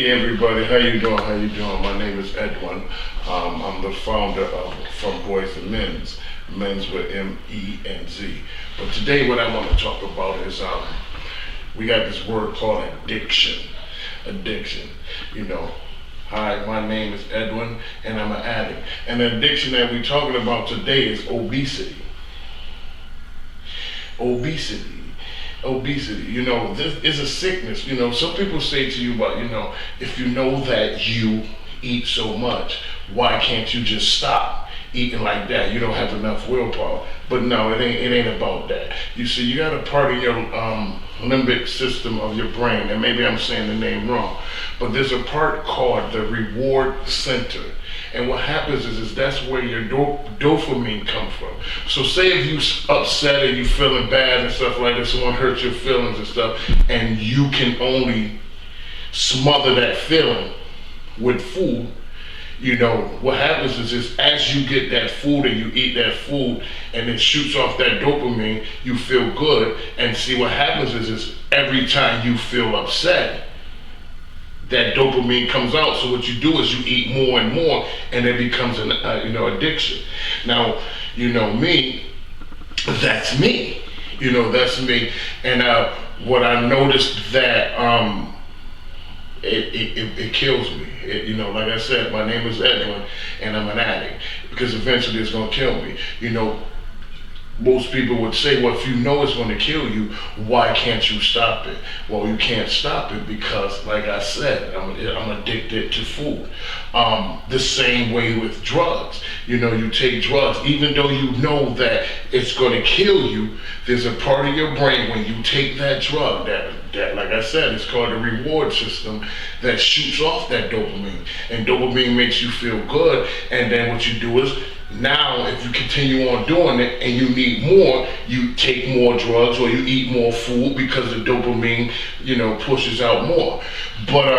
Hey everybody, how you doing? How you doing? My name is Edwin. I'm the founder of From Boys to Men's with M-E-N-Z. But today what I want to talk about is we got this word called addiction. Addiction. Hi, my name is Edwin and I'm an addict. And the addiction that we're talking about today is obesity. Obesity. This is a sickness. Some people say to you about, if you know that you eat so much, why can't you just stop eating like that? You don't have enough willpower. But no, it ain't about that. You see, you got a part of your limbic system of your brain, and maybe I'm saying the name wrong, but there's a part called the reward center. And what happens is that's where your dopamine comes from. So say if you upset and you feeling bad and stuff like that, someone hurts your feelings and stuff, and you can only smother that feeling with food, what happens is as you get that food and you eat that food and it shoots off that dopamine, you feel good. And see what happens is every time you feel upset, that dopamine comes out. So what you do is you eat more and more, and it becomes an addiction. Now, me, that's me. That's me. And what I noticed that it kills me. Like I said, my name is Edwin, and I'm an addict because eventually it's gonna kill me. Most people would say, well, if you know it's going to kill you, why can't you stop it? Well, you can't stop it because, like I said, I'm addicted to food. The same way with drugs. You take drugs, even though you know that it's going to kill you, there's a part of your brain when you take that drug that, like I said, it's called a reward system that shoots off that dopamine. And dopamine makes you feel good, and then what you do is, now, if you continue on doing it and you need more, you take more drugs or you eat more food because the dopamine, pushes out more. But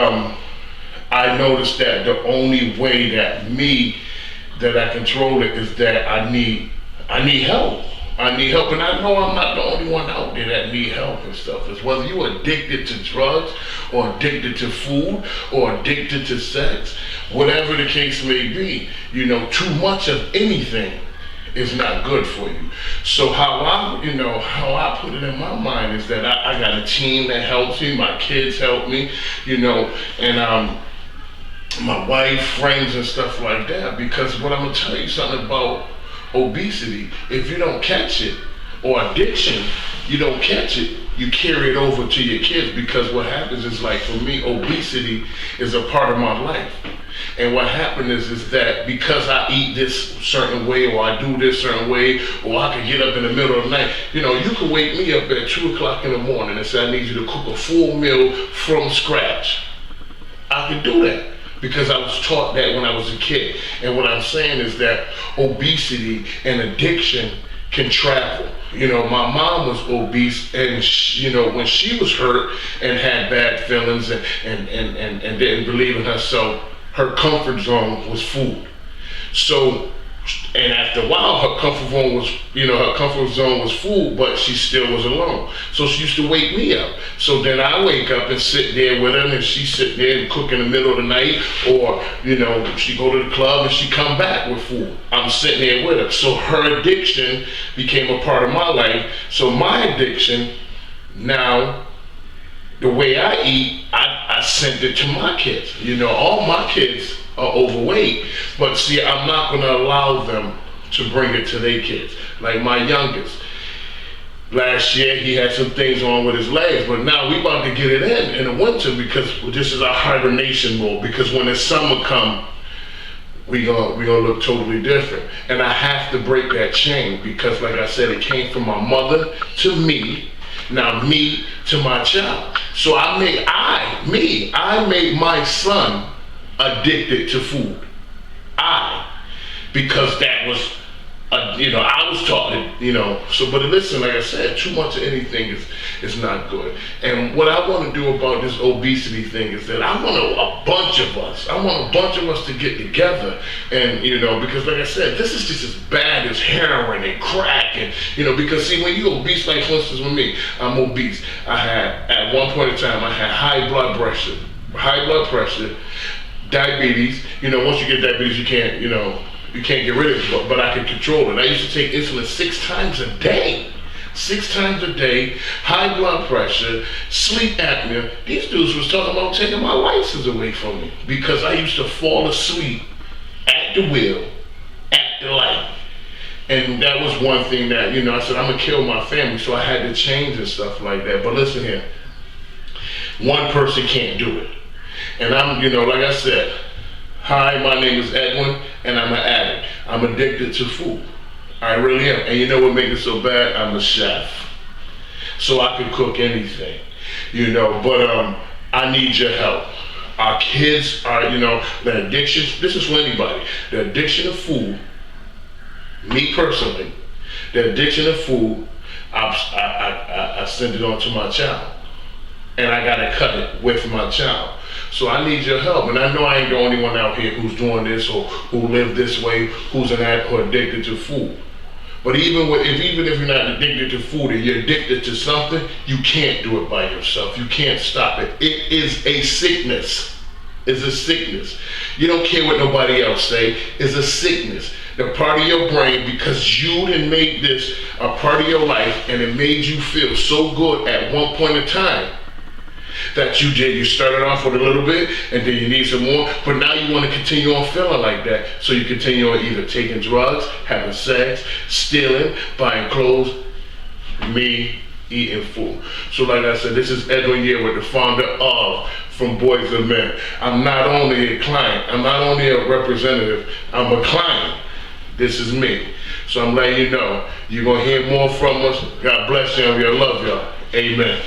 I noticed that the only way that I control it is that I need help. I need help, and I know I'm not the only one out there that need help and stuff. It's whether you're addicted to drugs or addicted to food or addicted to sex, whatever the case may be, too much of anything is not good for you. So how I put it in my mind is that I got a team that helps me, my kids help me, and my wife, friends and stuff like that, because what I'm gonna tell you something about obesity, if you don't catch it, or addiction, you don't catch it, you carry it over to your kids, because what happens is, like for me, obesity is a part of my life. And what happened is that because I eat this certain way, or I do this certain way, or I can get up in the middle of the night, you can wake me up at 2 o'clock in the morning and say, I need you to cook a full meal from scratch. I can do that, because I was taught that when I was a kid. And what I'm saying is that obesity and addiction can travel. My mom was obese, and when she was hurt and had bad feelings and didn't believe in herself, her comfort zone was food. So, and after a while, her comfort zone was food, but she still was alone. So she used to wake me up. So then I wake up and sit there with her, and she sit there and cook in the middle of the night, or, she go to the club and she come back with food. I'm sitting there with her. So her addiction became a part of my life. So my addiction, now, the way I eat, I sent it to my kids. All my kids are overweight, but see, I'm not going to allow them to bring it to their kids. Like my youngest, last year he had some things on with his legs, but now we about to get it in the winter, because this is our hibernation mode, because when the summer come, we gonna look totally different. And I have to break that chain, because like I said, it came from my mother to me, now me to my child. So I made my son addicted to food. Because that was, I was taught it, so, but listen, like I said, too much of anything is not good. And what I want to do about this obesity thing is that I want a bunch of us to get together, and, because like I said, this is just as bad as heroin and crack, and, because see, when you obese, like for instance with me, I'm obese. At one point in time, I had high blood pressure, high blood pressure, diabetes. Once you get diabetes, you can't get rid of it, but I can control it. I used to take insulin 6 times a day. 6 times a day, high blood pressure, sleep apnea. These dudes was talking about taking my license away from me because I used to fall asleep at the wheel, at the light. And that was one thing that, I said, I'm going to kill my family, so I had to change and stuff like that. But listen here, one person can't do it. And I'm, like I said, hi, my name is Edwin, and I'm an addict. I'm addicted to food. I really am. And you know what makes it so bad? I'm a chef. So I can cook anything, but I need your help. Our kids are, the addiction, this is for anybody. The addiction of food, me personally, the addiction of food, I send it on to my child. And I gotta cut it with my child. So I need your help. And I know I ain't the only one out here who's doing this or who live this way, who's an addict or addicted to food. But even if you're not addicted to food and you're addicted to something, you can't do it by yourself. You can't stop it. It is a sickness. It's a sickness. You don't care what nobody else say. It's a sickness. The part of your brain, because you had made this a part of your life and it made you feel so good at one point in time that you started off with a little bit and then you need some more, but now you want to continue on feeling like that. So you continue on either taking drugs, having sex, stealing, buying clothes, eating food. So like I said, this is Edwin with the founder of From Boys to Men. I'm not only a client, I'm not only a representative, I'm a client. This is me. So I'm letting you know, you're going to hear more from us. God bless you and we love y'all. Amen.